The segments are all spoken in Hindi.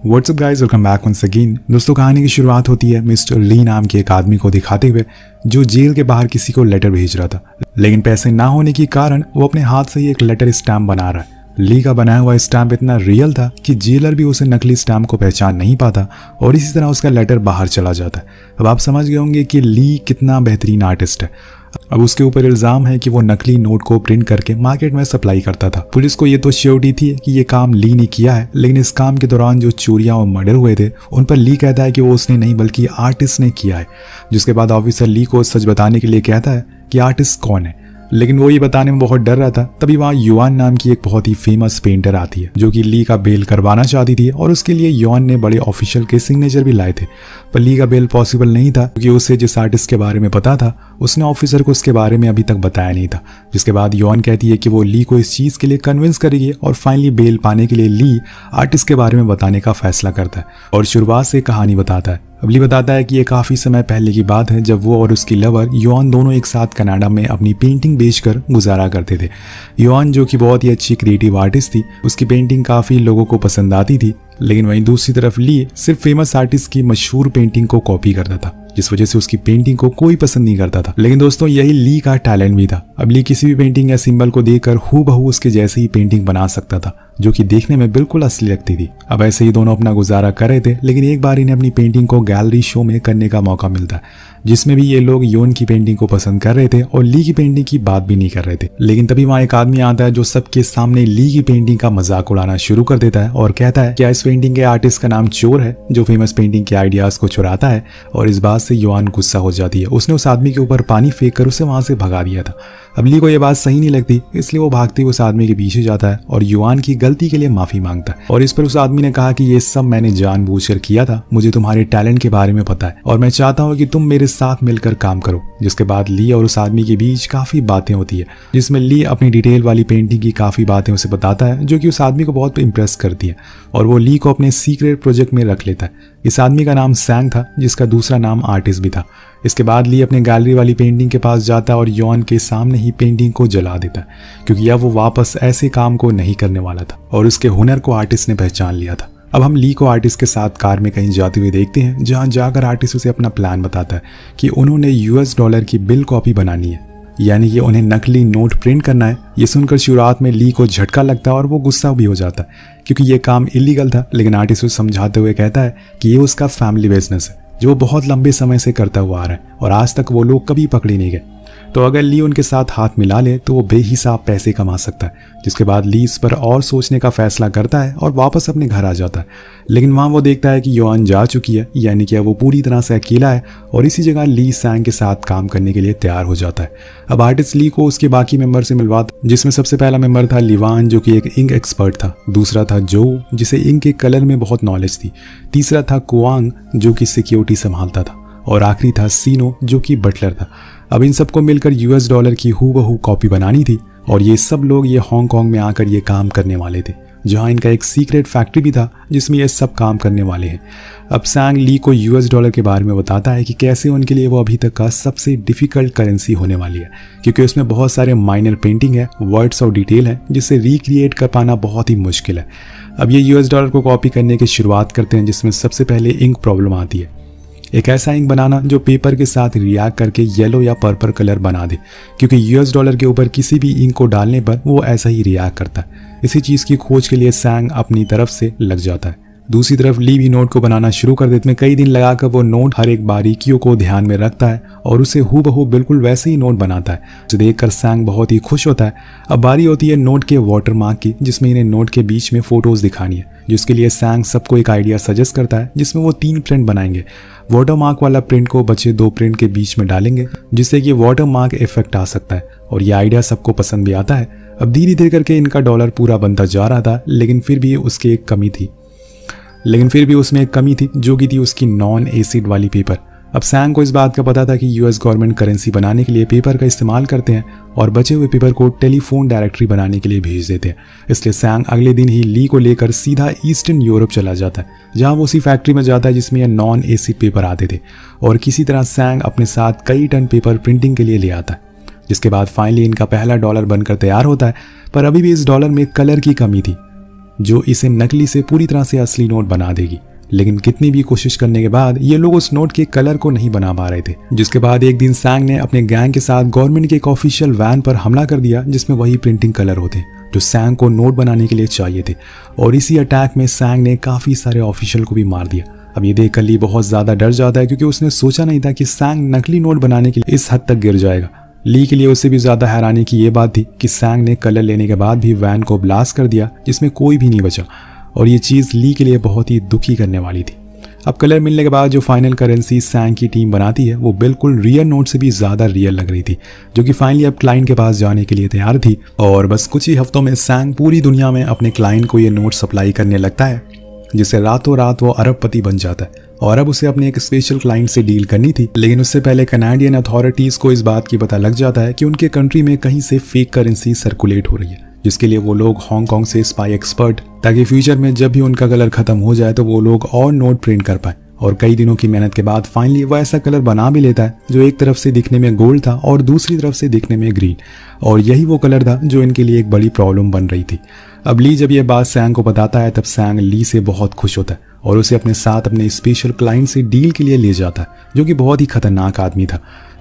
WhatsApp guys, welcome back once again. दोस्तों, कहानी की शुरुआत होती है मिस्टर ली नाम के एक आदमी को दिखाते हुए जो जेल के बाहर किसी को लेटर भेज रहा था, लेकिन पैसे ना होने के कारण वो अपने हाथ से ही एक लेटर स्टैम्प बना रहा है। ली का बनाया हुआ स्टैम्प इतना रियल था कि जेलर भी उसे नकली स्टैम्प को पहचान नहीं पाता और इसी तरह उसका लेटर बाहर चला जाता है। अब आप समझ गए होंगे कि ली कितना बेहतरीन आर्टिस्ट है। अब उसके ऊपर इल्जाम है कि वो नकली नोट को प्रिंट करके मार्केट में सप्लाई करता था। पुलिस को ये तो श्योरिटी थी कि ये काम ली ने किया है, लेकिन इस काम के दौरान जो चोरियां और मर्डर हुए थे उन पर ली कहता है कि वो उसने नहीं बल्कि आर्टिस्ट ने किया है। जिसके बाद ऑफिसर ली को सच बताने के लिए कहता है कि आर्टिस्ट कौन है, लेकिन वो ये बताने में बहुत डर रहा था। तभी वहाँ युआन नाम की एक बहुत ही फेमस पेंटर आती है जो कि ली का बेल करवाना चाहती थी और उसके लिए युआन ने बड़े ऑफिशियल के सिग्नेचर भी लाए थे, पर ली का बेल पॉसिबल नहीं था क्योंकि उसे जिस आर्टिस्ट के बारे में पता था उसने ऑफिसर को उसके बारे में अभी तक बताया नहीं था। जिसके बाद युआन कहती है कि वो ली को इस चीज़ के लिए कन्विंस करेगी और फाइनली बेल पाने के लिए ली आर्टिस्ट के बारे में बताने का फैसला करता है और शुरुआत से कहानी बताता है। अब ली बताता है कि ये काफ़ी समय पहले की बात है जब वो और उसकी लवर युआन दोनों एक साथ कनाडा में अपनी पेंटिंग बेचकर गुजारा करते थे। युआन जो कि बहुत ही अच्छी क्रिएटिव आर्टिस्ट थी, उसकी पेंटिंग काफ़ी लोगों को पसंद आती थी, लेकिन वहीं दूसरी तरफ ली सिर्फ फेमस आर्टिस्ट की मशहूर पेंटिंग को कॉपी करता था, जिस वजह से उसकी पेंटिंग को कोई पसंद नहीं करता था। लेकिन दोस्तों, यही ली का टैलेंट भी था। अब ली किसी भी पेंटिंग या सिंबल को देखकर हूबहू उसके जैसे ही पेंटिंग बना सकता था जो कि देखने में बिल्कुल असली लगती थी। अब ऐसे ही दोनों अपना गुजारा कर रहे थे, लेकिन एक बार इन्हें अपनी पेंटिंग को गैलरी शो में करने का मौका मिलता है, जिसमें भी ये लोग योन की पेंटिंग को पसंद कर रहे थे और ली की पेंटिंग की बात भी नहीं कर रहे थे। लेकिन तभी वहाँ एक आदमी आता है जो सबके सामने ली की पेंटिंग का मजाक उड़ाना शुरू कर देता है और कहता है क्या इस पेंटिंग के आर्टिस्ट का नाम चोर है जो फेमस पेंटिंग के आइडियाज को चुराता है। और इस बात से युआन गुस्सा हो जाती है। उसने उस आदमी के ऊपर पानी फेंक कर उसे वहां से भगा दिया था। अब ली को यह बात सही नहीं लगती, इसलिए वो भागते हुए उस आदमी के पीछे जाता है और युआन की गलती के लिए माफी मांगता है। और इस पर उस आदमी ने कहा कि ये सब मैंने जानबूझकर किया था, मुझे तुम्हारे टैलेंट के बारे में पता है और मैं चाहता हूँ कि तुम मेरे साथ मिलकर काम करो। जिसके बाद ली और उस आदमी के बीच काफी बातें होती है, जिसमें ली अपनी डिटेल वाली पेंटिंग की काफी बातें उसे बताता है जो कि उस आदमी को बहुत इम्प्रेस करती है और वो ली को अपने सीक्रेट प्रोजेक्ट में रख लेता है। इस आदमी का नाम सैंग था, जिसका दूसरा नाम आर्टिस्ट भी था। इसके बाद ली अपने गैलरी वाली पेंटिंग के पास जाता है और युआन के सामने ही पेंटिंग को जला देता है, क्योंकि अब वो वापस ऐसे काम को नहीं करने वाला था और उसके हुनर को आर्टिस्ट ने पहचान लिया था। अब हम ली को आर्टिस्ट के साथ कार में कहीं जाते हुए देखते हैं, जहां जाकर आर्टिस्ट उसे अपना प्लान बताता है कि उन्होंने $US की बिल कॉपी बनानी है, यानी कि उन्हें नकली नोट प्रिंट करना है। ये सुनकर शुरुआत में ली को झटका लगता है और वो गुस्सा भी हो जाता है क्योंकि ये काम इलीगल था, लेकिन आर्टिस्ट उसे समझाते हुए कहता है कि ये उसका फैमिली बिजनेस है जो वो बहुत लंबे समय से करता हुआ आ रहा है और आज तक वो लोग कभी पकड़े नहीं गए। तो अगर ली उनके साथ हाथ मिला ले तो वो बेहिसाब पैसे कमा सकता है। जिसके बाद ली इस पर और सोचने का फैसला करता है और वापस अपने घर आ जाता है, लेकिन वहाँ वो देखता है कि युआन जा चुकी है, यानी कि वो पूरी तरह से अकेला है और इसी जगह ली सैंग के साथ काम करने के लिए तैयार हो जाता है। अब आर्टिस्ट ली को उसके बाकी मेंबर से मिलवाता, जिसमें सबसे पहला मेंबर था लिवान जो कि एक इंक एक्सपर्ट था, दूसरा था जो जिसे इंक के कलर में बहुत नॉलेज थी, तीसरा था कुआंग जो कि सिक्योरिटी संभालता था और आखिरी था सीनो जो कि बटलर था। अब इन सबको मिलकर $US की हूबहू कॉपी बनानी थी और ये सब लोग ये हांगकांग में आकर ये काम करने वाले थे, जहां इनका एक सीक्रेट फैक्ट्री भी था जिसमें ये सब काम करने वाले हैं। अब सैंग ली को $US के बारे में बताता है कि कैसे उनके लिए वो अभी तक का सबसे डिफिकल्ट करेंसी होने वाली है, क्योंकि उसमें बहुत सारे माइनर पेंटिंग है, वर्ड्स और डिटेल है जिसे रिक्रिएट कर पाना बहुत ही मुश्किल है। अब ये $US को कॉपी करने की शुरुआत करते हैं, जिसमें सबसे पहले इंक प्रॉब्लम आती है। एक ऐसा इंक बनाना जो पेपर के साथ रिएक्ट करके येलो या पर्पल कलर बना दे, क्योंकि $US के ऊपर किसी भी इंक को डालने पर वो ऐसा ही रिएक्ट करता है। इसी चीज़ की खोज के लिए सैंग अपनी तरफ से लग जाता है। दूसरी तरफ ली भी नोट को बनाना शुरू कर देते हैं। कई दिन लगाकर वो नोट हर एक बारीकियों को ध्यान में रखता है और उसे हूबहू बिल्कुल वैसे ही नोट बनाता है, जो देखकर सैंग बहुत ही खुश होता है। अब बारी होती है नोट के वाटरमार्क की, जिसमें इन्हें नोट के बीच में फोटोज दिखानी है, जिसके लिए सैंग सबको एक आइडिया सजेस्ट करता है, जिसमें वो 3 प्रिंट बनाएंगे। वाटरमार्क वाला प्रिंट को बचे 2 प्रिंट के बीच में डालेंगे, जिससे कि वाटरमार्क इफेक्ट आ सकता है और ये आइडिया सबको पसंद भी आता है। अब धीरे धीरे करके इनका डॉलर पूरा बनता जा रहा था, लेकिन फिर भी उसमें एक कमी थी जो कि थी उसकी नॉन एसिड वाली पेपर। अब सैंग को इस बात का पता था कि US गवर्नमेंट करेंसी बनाने के लिए पेपर का इस्तेमाल करते हैं और बचे हुए पेपर को टेलीफोन डायरेक्टरी बनाने के लिए भेज देते हैं। इसलिए सैंग अगले दिन ही ली को लेकर सीधा ईस्टर्न यूरोप चला जाता है, जहां वो उसी फैक्ट्री में जाता है जिसमें यह नॉन एसिड पेपर आते थे और किसी तरह सैंग अपने साथ कई टन पेपर प्रिंटिंग के लिए ले आता है। जिसके बाद फाइनली इनका पहला डॉलर बनकर तैयार होता है, पर अभी भी इस डॉलर में कलर की कमी थी। जो इसे नकली से पूरी तरह से असली नोट बना देगी। लेकिन कितनी भी कोशिश करने के बाद ये लोग उस नोट के कलर को नहीं बना पा रहे थे। जिसके बाद एक दिन सैंग ने अपने गैंग के साथ गवर्नमेंट के एक ऑफिशियल वैन पर हमला कर दिया जिसमें वही प्रिंटिंग कलर होते जो सैंग को नोट बनाने के लिए चाहिए थे। और इसी अटैक में सैंग ने काफी सारे ऑफिशियल को भी मार दिया। अब ये देखकर ली बहुत ज्यादा डर जाता है क्योंकि उसने सोचा नहीं था कि सैंग नकली नोट बनाने के लिए इस हद तक गिर जाएगा। ली के लिए उससे भी ज्यादा हैरानी की ये बात थी कि सैंग ने कलर लेने के बाद भी वैन को ब्लास्ट कर दिया जिसमें कोई भी नहीं बचा। और ये चीज ली के लिए बहुत ही दुखी करने वाली थी। अब कलर मिलने के बाद जो फाइनल करेंसी सैंग की टीम बनाती है वो बिल्कुल रियल नोट से भी ज्यादा रियल लग रही थी, जो कि फाइनली अब क्लाइंट के पास जाने के लिए तैयार थी। और बस कुछ ही हफ्तों में सैंग पूरी दुनिया में अपने क्लाइंट को ये नोट सप्लाई करने लगता है, जिससे रातों रात वो अरबपति बन जाता है। और अब उसे अपने एक स्पेशल क्लाइंट से डील करनी थी, लेकिन उससे पहले कनाडियन अथॉरिटीज को इस बात की पता लग जाता है कि उनके कंट्री में कहीं से फेक करेंसी सर्कुलेट हो रही है, जिसके लिए वो लोग हांगकांग से स्पाई एक्सपर्ट, ताकि फ्यूचर में जब भी उनका कलर खत्म हो जाए तो वो लोग और नोट प्रिंट कर पाए। और कई दिनों की मेहनत के बाद फाइनली वो ऐसा कलर बना भी लेता है जो एक तरफ से दिखने में गोल्ड था और दूसरी तरफ से दिखने में ग्रीन। और यही वो कलर था जो इनके लिए एक बड़ी प्रॉब्लम बन रही थी। अब ली जब ये बात सैंग को बताता है तब सैंग ली से बहुत खुश होता है और उसे अपने साथ अपने स्पेशल क्लाइंट से डील के लिए ले जाता है, जो कि बहुत ही खतरनाक आदमी था।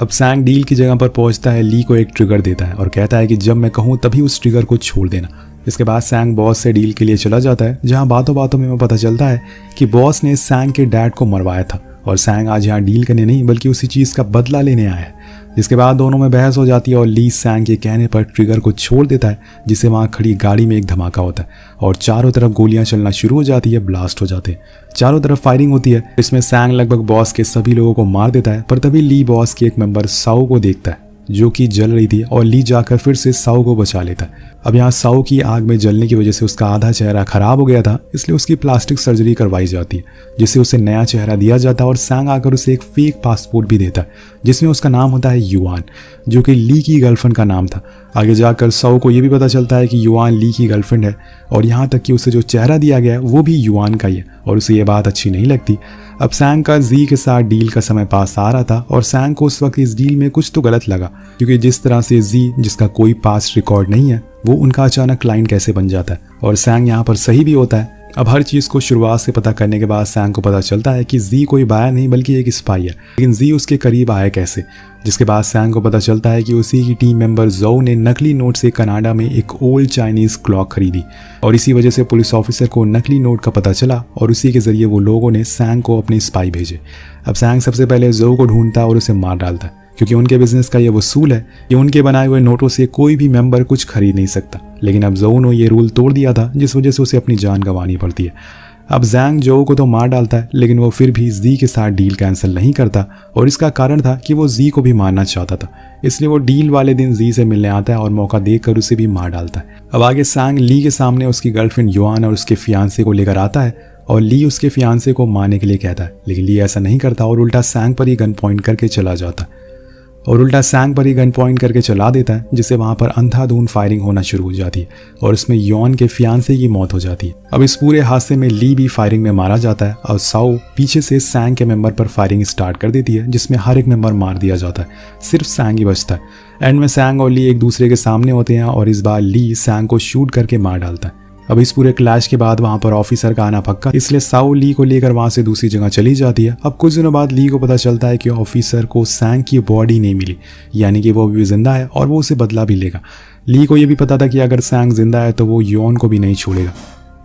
अब सैंग डील की जगह पर पहुंचता है, ली को एक ट्रिगर देता है और कहता है कि जब मैं कहूं तभी उस ट्रिगर को छोड़ देना। इसके बाद सैंग बॉस से डील के लिए चला जाता है, जहां बातों बातों में पता चलता है कि बॉस ने सैंग के डैड को मरवाया था और सैंग आज यहाँ डील करने नहीं बल्कि उसी चीज़ का बदला लेने आया है। जिसके बाद दोनों में बहस हो जाती है और ली सैंग के कहने पर ट्रिगर को छोड़ देता है, जिससे वहाँ खड़ी गाड़ी में एक धमाका होता है और चारों तरफ गोलियां चलना शुरू हो जाती है, ब्लास्ट हो जाते हैं, चारों तरफ फायरिंग होती है। इसमें सैंग लगभग बॉस के सभी लोगों को मार देता है, पर तभी ली बॉस के एक मेंबर साओ को देखता है जो कि जल रही थी और ली जाकर फिर से साओ को बचा लेता है। अब यहाँ साओ की आग में जलने की वजह से उसका आधा चेहरा खराब हो गया था, इसलिए उसकी प्लास्टिक सर्जरी करवाई जाती है, जिससे उसे नया चेहरा दिया जाता है और सैंग आकर उसे एक फेक पासपोर्ट भी देता है जिसमें उसका नाम होता है युआन, जो कि ली की गर्लफ्रेंड का नाम था। आगे जाकर साओ को यह भी पता चलता है कि युआन ली की गर्लफ्रेंड है और यहाँ तक कि उसे जो चेहरा दिया गया है वो भी युआन का ही है और उसे ये बात अच्छी नहीं लगती। अब सैंग का जी के साथ डील का समय पास आ रहा था और सैंग को उस वक्त इस डील में कुछ तो गलत लगा, क्योंकि जिस तरह से जी, जिसका कोई पास्ट रिकॉर्ड नहीं है, वो उनका अचानक क्लाइंट कैसे बन जाता है और सैंग यहाँ पर सही भी होता है। अब हर चीज़ को शुरुआत से पता करने के बाद सैंग को पता चलता है कि जी कोई बायर नहीं बल्कि एक स्पाई है, लेकिन जी उसके करीब आया कैसे। जिसके बाद सैंग को पता चलता है कि उसी की टीम मेंबर जोउ ने नकली नोट से कनाडा में एक ओल्ड चाइनीज क्लॉक खरीदी और इसी वजह से पुलिस ऑफिसर को नकली नोट का पता चला और उसी के जरिए वो लोगों ने सैंग को अपने स्पाई भेजे। अब सैंग सबसे पहले जोउ को ढूंढता और उसे मार डालता, क्योंकि उनके बिजनेस का ये वसूल है कि उनके बनाए हुए नोटों से कोई भी मेंबर कुछ खरीद नहीं सकता। लेकिन अब जोउ ने ये रूल तोड़ दिया था, जिस वजह से उसे अपनी जान गंवानी पड़ती है। अब जैंग जोउ को तो मार डालता है, लेकिन वो फिर भी जी के साथ डील कैंसिल नहीं करता और इसका कारण था कि वो जी को भी मारना चाहता था, इसलिए वो डील वाले दिन जी से मिलने आता है और मौका देखकर उसे भी मार डालता है। अब आगे सैंग ली के सामने उसकी गर्लफ्रेंड युआन और उसके फियांसे को लेकर आता है और ली उसके फियांसे को मारने के लिए कहता है, लेकिन ली ऐसा नहीं करता और उल्टा सैंग पर ही गन पॉइंट करके चला देता है, जिससे वहां पर अंधाधुंध फायरिंग होना शुरू हो जाती है और उसमें यॉन के फियांसे की मौत हो जाती है। अब इस पूरे हादसे में ली भी फायरिंग में मारा जाता है और साओ पीछे से सैंग के मेंबर पर फायरिंग स्टार्ट कर देती है, जिसमें हर एक मेंबर मार दिया जाता है, सिर्फ सैंग ही बचता है। एंड में सैंग और ली एक दूसरे के सामने होते हैं और इस बार ली सैंग को शूट करके मार डालता है। अब इस पूरे क्लैश के बाद वहां पर ऑफिसर का आना पक्का, इसलिए साओ ली को लेकर वहां से दूसरी जगह चली जाती है। अब कुछ दिनों बाद ली को पता चलता है कि ऑफिसर को सैंग की बॉडी नहीं मिली, यानी कि वो भी जिंदा है और वो उसे बदला भी लेगा। ली को यह भी पता था कि अगर सैंग जिंदा है तो वो युआन को भी नहीं छोड़ेगा,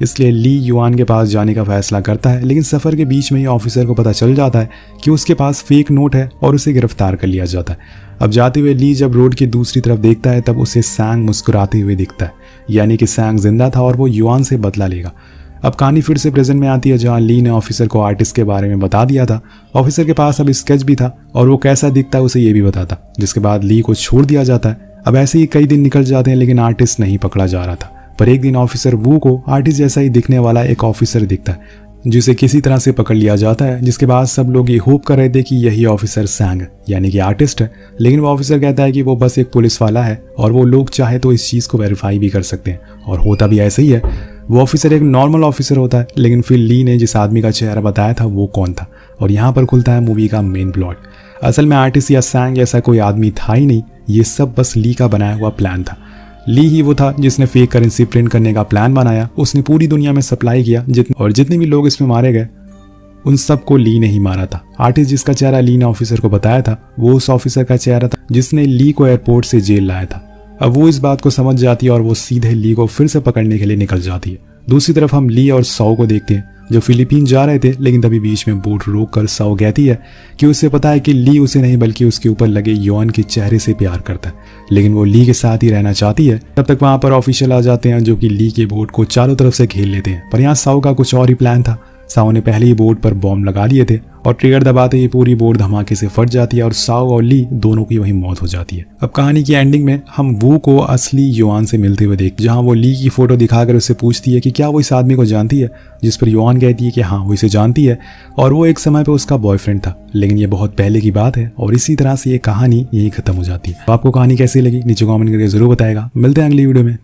इसलिए ली युआन के पास जाने का फैसला करता है। लेकिन सफर के बीच में ही ऑफिसर को पता चल जाता है कि उसके पास फेक नोट है और उसे गिरफ्तार कर लिया जाता है। अब जाते हुए ली जब रोड की दूसरी तरफ देखता है तब उसे सैंग मुस्कुराते हुए दिखता है, यानी कि सैंग जिंदा था और वो युआन से बदला लेगा। अब कहानी फिर से प्रेजेंट में आती है, जहां ली ने ऑफिसर को आर्टिस्ट के बारे में बता दिया था। ऑफिसर के पास अब स्केच भी था और वो कैसा दिखता है उसे ये भी बताता, जिसके बाद ली को छोड़ दिया जाता है। अब ऐसे ही कई दिन निकल जाते हैं, लेकिन आर्टिस्ट नहीं पकड़ा जा रहा था। पर एक दिन ऑफिसर वू को आर्टिस्ट जैसा ही दिखने वाला एक ऑफिसर दिखता है, जिसे किसी तरह से पकड़ लिया जाता है। जिसके बाद सब लोग ये होप कर रहे थे कि यही ऑफिसर सैंग यानी कि आर्टिस्ट है, लेकिन वो ऑफिसर कहता है कि वो बस एक पुलिस वाला है और वो लोग चाहे तो इस चीज़ को वेरीफाई भी कर सकते हैं, और होता भी ऐसा ही है। वो ऑफिसर एक नॉर्मल ऑफिसर होता है, लेकिन फिर ली ने जिस आदमी का चेहरा बताया था वो कौन था, और यहाँ पर खुलता है मूवी का मेन प्लॉट। असल में आर्टिस्ट या सैंग ऐसा कोई आदमी था ही नहीं, ये सब बस ली का बनाया हुआ प्लान था। ली ही वो था जिसने फेक करेंसी प्रिंट करने का प्लान बनाया, उसने पूरी दुनिया में सप्लाई किया और जितने भी लोग इसमें मारे गए उन सबको ली ने ही मारा था। आर्टिस्ट जिसका चेहरा ली ने ऑफिसर को बताया था वो उस ऑफिसर का चेहरा था जिसने ली को एयरपोर्ट से जेल लाया था। अब वो इस बात को समझ जाती है और वो सीधे ली को फिर से पकड़ने के लिए निकल जाती है। दूसरी तरफ हम ली और साओ को देखते हैं जो फिलीपीन जा रहे थे, लेकिन तभी बीच में बोट रोक कर साओ कहती है कि उसे पता है कि ली उसे नहीं बल्कि उसके ऊपर लगे युआन के चेहरे से प्यार करता है, लेकिन वो ली के साथ ही रहना चाहती है। तब तक वहां पर ऑफिशियल आ जाते हैं जो कि ली के बोट को चारों तरफ से घेर लेते हैं, पर यहाँ साओ का कुछ और ही प्लान था। साओ ने पहले ही बोट पर बॉम्ब लगा लिए थे और ट्रिगर दबाते ही पूरी बोट धमाके से फट जाती है और साओ और ली दोनों की वहीं मौत हो जाती है। अब कहानी की एंडिंग में हम वू को असली युआन से मिलते हुए देख, जहां वो ली की फोटो दिखाकर उससे पूछती है कि क्या वो इस आदमी को जानती है, जिस पर युआन कहती है कि हाँ वो इसे जानती है और वो एक समय पर उसका बॉयफ्रेंड था, लेकिन ये बहुत पहले की बात है। और इसी तरह से ये कहानी यही खत्म हो जाती है। तो आपको कहानी कैसी लगी नीचे कॉमेंट करके जरूर बताएगा। मिलते हैं अगली वीडियो में।